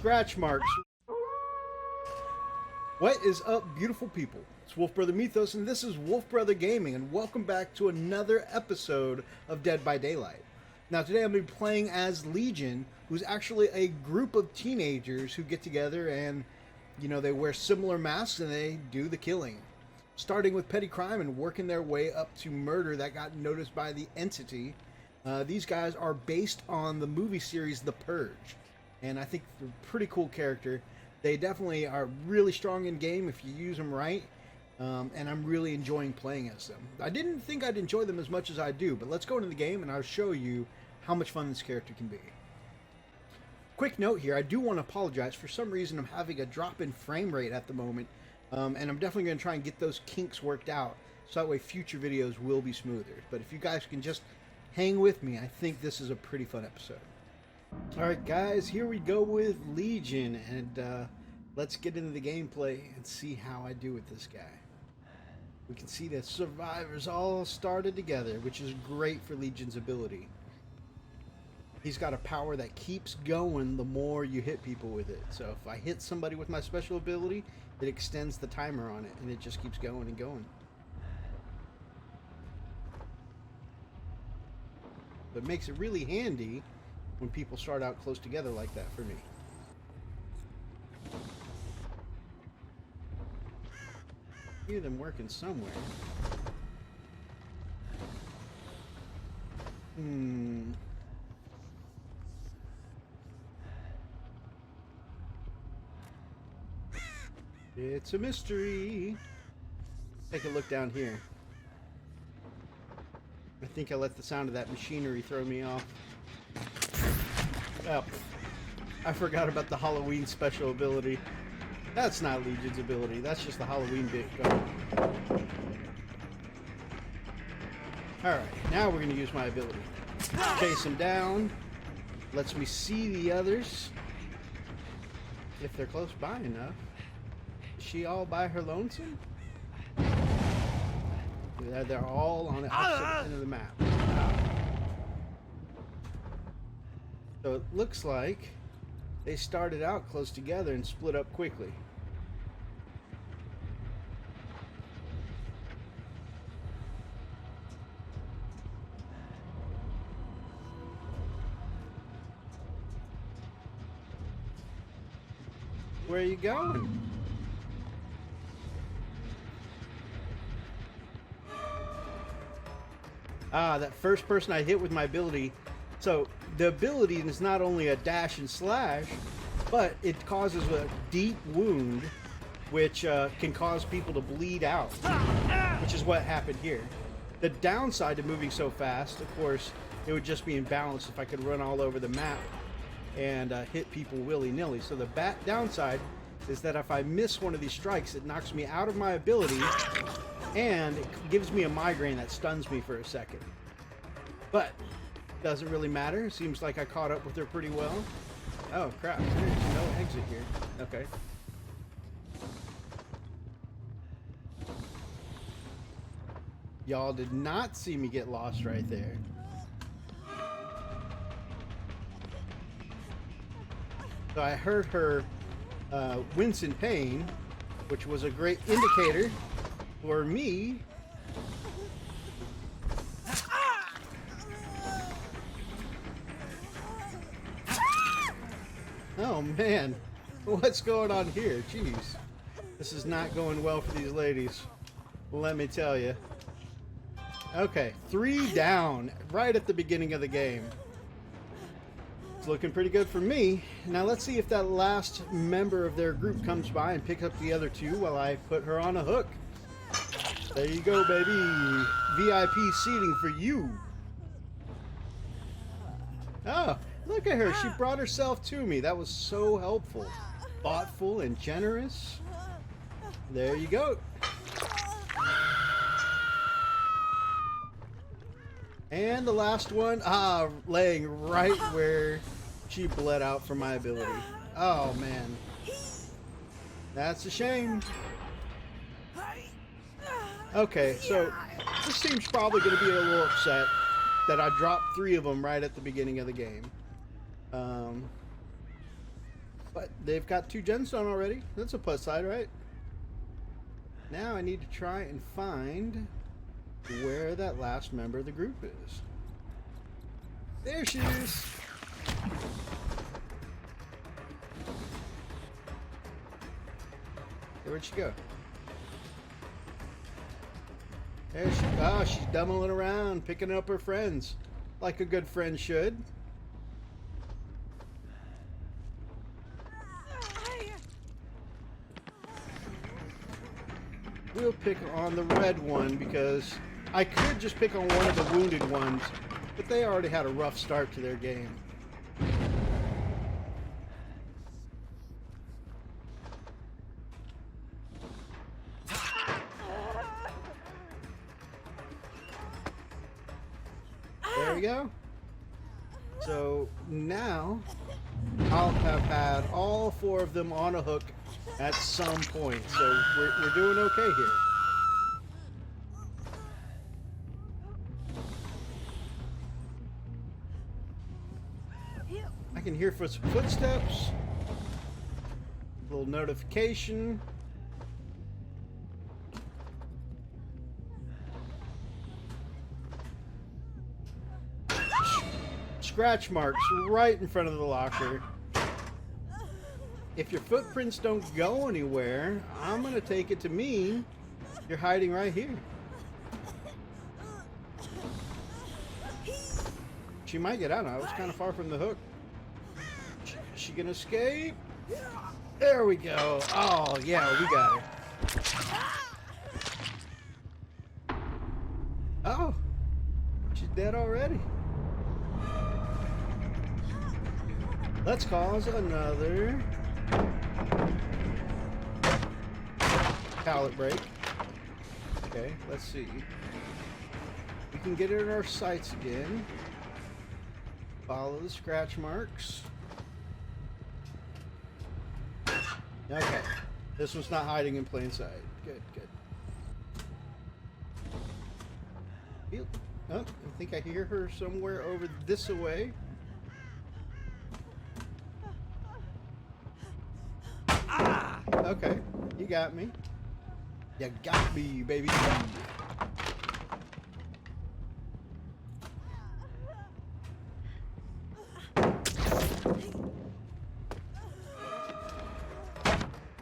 scratch marks. What is up, beautiful people? It's Wolfbrother Mythos, and this is Wolfbrother Gaming, and welcome back to another episode of Dead by Daylight. Now, today I'm going to be playing as Legion, who's actually a group of teenagers who get together and, you know, they wear similar masks and they do the killing. Starting with petty crime and working their way up to murder that got noticed by the entity. These guys are based on the movie series The Purge, and I think they're a pretty cool character. They definitely are really strong in game if you use them right, and I'm really enjoying playing as them. I didn't think I'd enjoy them as much as I do, but let's go into the game and I'll show you how much fun this character can be. Quick note here, I do want to apologize. For some reason I'm having a drop in frame rate at the moment, and I'm definitely going to try and get those kinks worked out, so that way future videos will be smoother. But if you guys can just hang with me, I think this is a pretty fun episode. Alright guys, here we go with Legion, and let's get into the gameplay and see how I do with this guy. We can see that survivors all started together, which is great for Legion's ability. He's got a power that keeps going the more you hit people with it. So if I hit somebody with my special ability, it extends the timer on it, and it just keeps going and going. But it makes it really handy when people start out close together like that for me. Hear them working somewhere. It's a mystery. Take a look down here. I think I let the sound of that machinery throw me off. Oh, I forgot about the Halloween special ability. That's not Legion's ability. That's just the Halloween bit going. Alright, now we're going to use my ability. Chase him down. Lets me see the others. If they're close by enough. Is she all by her lonesome? They're all on the opposite end of the map. So it looks like they started out close together and split up quickly. Where are you going? Ah, that first person I hit with my ability. So the ability is not only a dash and slash, but it causes a deep wound, which can cause people to bleed out, which is what happened here. The downside to moving so fast, of course, it would just be imbalanced if I could run all over the map and hit people willy-nilly. So the downside is that if I miss one of these strikes, it knocks me out of my ability, and it gives me a migraine that stuns me for a second. But doesn't really matter. Seems like I caught up with her pretty well. Oh crap, there's no exit here. Okay. Y'all did not see me get lost right there. So I heard her wince in pain, which was a great indicator for me. Oh man, what's going on here? Jeez, this is not going well for these ladies, let me tell you. Okay, 3 down right at the beginning of the game. It's looking pretty good for me. Now let's see if that last member of their group comes by and picks up the other two while I put her on a hook. There you go, baby. VIP seating for you. Oh, look at her. She brought herself to me. That was so helpful. Thoughtful and generous. There you go. And the last one, laying right where she bled out from my ability. Oh, man. That's a shame. Okay, so this team's probably going to be a little upset that I dropped 3 of them right at the beginning of the game. But they've got 2 gemstone already. That's a plus side, right? Now I need to try and find where that last member of the group is. There she is. Where'd she go? There she. Oh, she's dumbling around, picking up her friends, like a good friend should. We'll pick on the red one because I could just pick on one of the wounded ones, but they already had a rough start to their game. There we go. So now I'll have had all 4 of them on a hook at some point. So we're doing okay here. I can hear footsteps. A little notification. Scratch marks right in front of the locker. If your footprints don't go anywhere, I'm gonna take it to mean you're hiding right here. She might get out. I was kind of far from the hook. Is she gonna escape? There we go. Oh yeah, we got her. Oh, she's dead already. Let's cause another pallet break. Okay, let's see. We can get it in our sights again. Follow the scratch marks. Okay, this one's not hiding in plain sight. Good, good. Oh, I think I hear her somewhere over this way. Okay, you got me. You got me, baby. I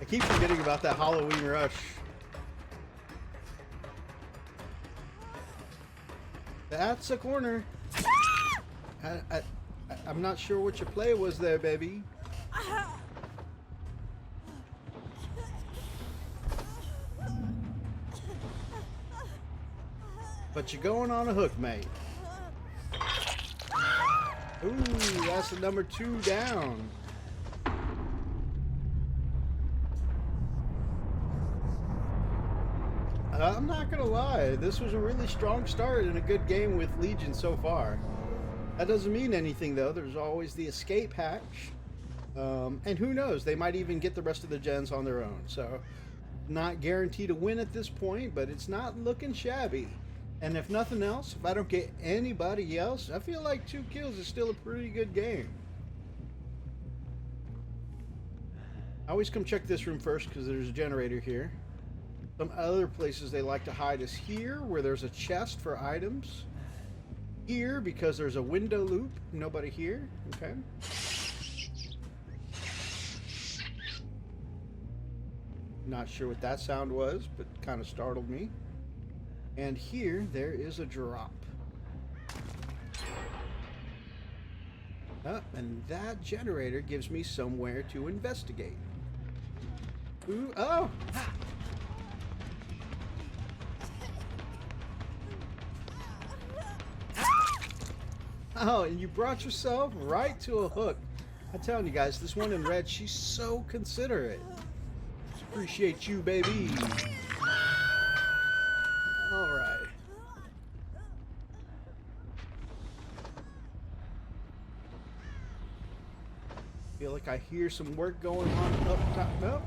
keep forgetting about that Halloween rush. That's a corner. I'm not sure what your play was there, baby. But you're going on a hook, mate. Ooh, that's the number 2 down. I'm not gonna lie, this was a really strong start and a good game with Legion so far. That doesn't mean anything though. There's always the escape hatch, and who knows, they might even get the rest of the gens on their own. So, not guaranteed to win at this point, but it's not looking shabby. And if nothing else, if I don't get anybody else, I feel like 2 kills is still a pretty good game. I always come check this room first because there's a generator here. Some other places they like to hide is here, where there's a chest for items. Here, because there's a window loop. Nobody here. Okay. Not sure what that sound was, but kind of startled me. And here, there is a drop. And that generator gives me somewhere to investigate. Ooh, oh! Oh, and you brought yourself right to a hook. I'm telling you guys, this one in red, she's so considerate. Appreciate you, baby. Alright. Feel like I hear some work going on up top. Nope.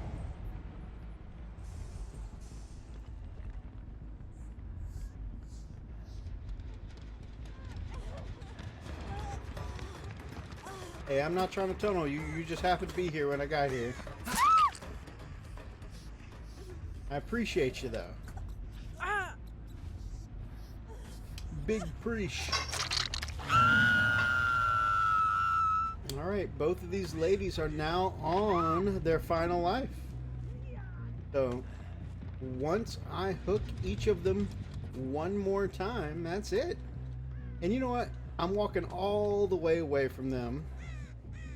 Hey, I'm not trying to tunnel you. You just happened to be here when I got here. I appreciate you, though. Big preach. Alright, both of these ladies are now on their final life. So, once I hook each of them one more time, that's it. And you know what? I'm walking all the way away from them.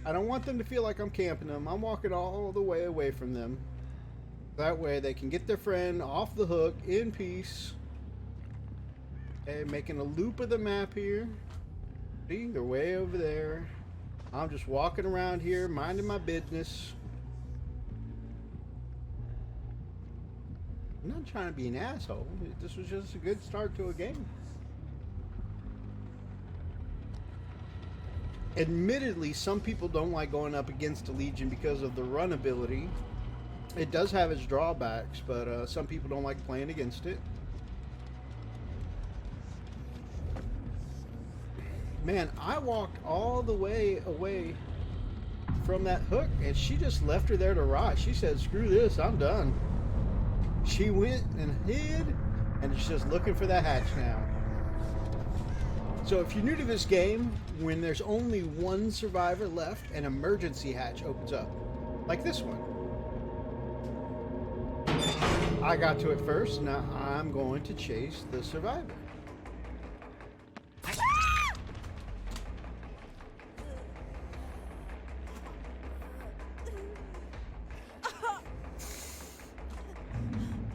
I don't want them to feel like I'm camping them. I'm walking all the way away from them. That way they can get their friend off the hook in peace. Okay, making a loop of the map here. See, they're way over there. I'm just walking around here, minding my business. I'm not trying to be an asshole. This was just a good start to a game. Admittedly, some people don't like going up against the Legion because of the run ability. It does have its drawbacks, but some people don't like playing against it. Man, I walked all the way away from that hook, and she just left her there to rot. She said, screw this, I'm done. She went and hid, and is just looking for that hatch now. So if you're new to this game, when there's only one survivor left, an emergency hatch opens up. Like this one. I got to it first, now I'm going to chase the survivor.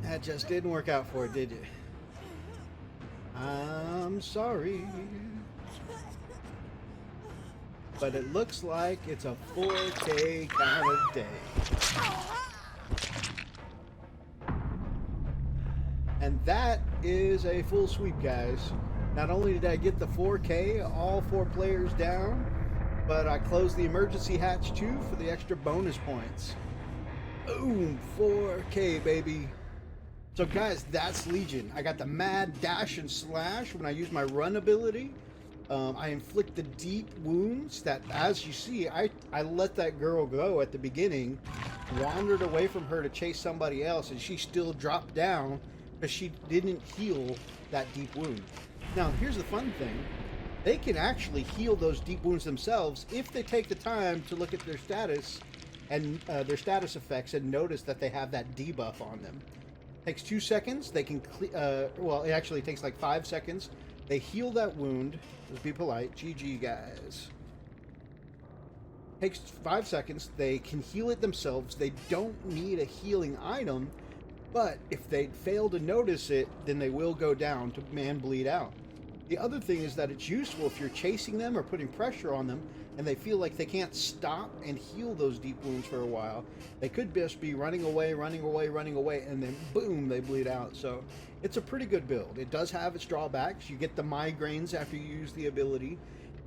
That just didn't work out for it, did you? I'm sorry. But it looks like it's a 4K kind of day. And that is a full sweep, guys. Not only did I get the 4K, all 4 players down, but I closed the emergency hatch too for the extra bonus points. Boom, 4K, baby. So guys, that's Legion. I got the mad dash and slash when I use my run ability. I inflict the deep wounds that, as you see, I let that girl go at the beginning, wandered away from her to chase somebody else, and she still dropped down because she didn't heal that deep wound. Now, here's the fun thing. They can actually heal those deep wounds themselves if they take the time to look at their status and their status effects and notice that they have that debuff on them. Takes 2 seconds. They can well, it actually takes like 5 seconds. They heal that wound. Just be polite. GG, guys. Takes 5 seconds. They can heal it themselves. They don't need a healing item, but if they fail to notice it, then they will go down to man bleed out. The other thing is that it's useful if you're chasing them or putting pressure on them and they feel like they can't stop and heal those deep wounds for a while. They could just be running away, and then boom, they bleed out. So it's a pretty good build. It does have its drawbacks. You get the migraines after you use the ability,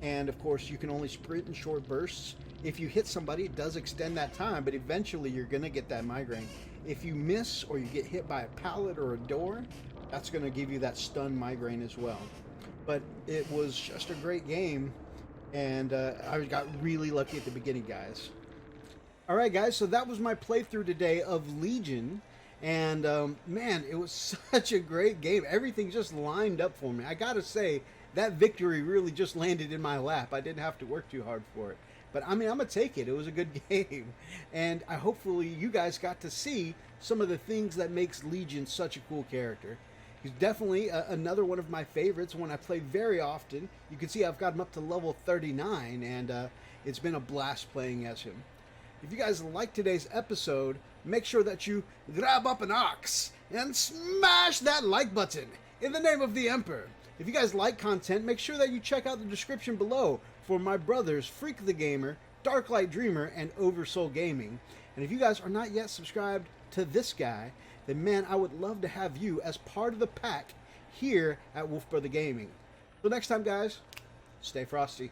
and of course you can only sprint in short bursts. If you hit somebody, it does extend that time, but eventually you're gonna get that migraine. If you miss or you get hit by a pallet or a door, that's gonna give you that stun migraine as well. But it was just a great game, and I got really lucky at the beginning, guys. Alright guys, so that was my playthrough today of Legion, and man, it was such a great game. Everything just lined up for me. I gotta say, that victory really just landed in my lap. I didn't have to work too hard for it. But I mean, I'm gonna take it. It was a good game, and hopefully you guys got to see some of the things that makes Legion such a cool character. He's definitely another one of my favorites, one I play very often. You can see I've got him up to level 39, and it's been a blast playing as him. If you guys like today's episode, make sure that you grab up an axe and smash that like button in the name of the Emperor. If you guys like content, make sure that you check out the description below for my brothers, Freak the Gamer, Darklight Dreamer, and Oversoul Gaming. And if you guys are not yet subscribed to this guy, then man, I would love to have you as part of the pack here at Wolfbrother Gaming. Till next time, guys, stay frosty.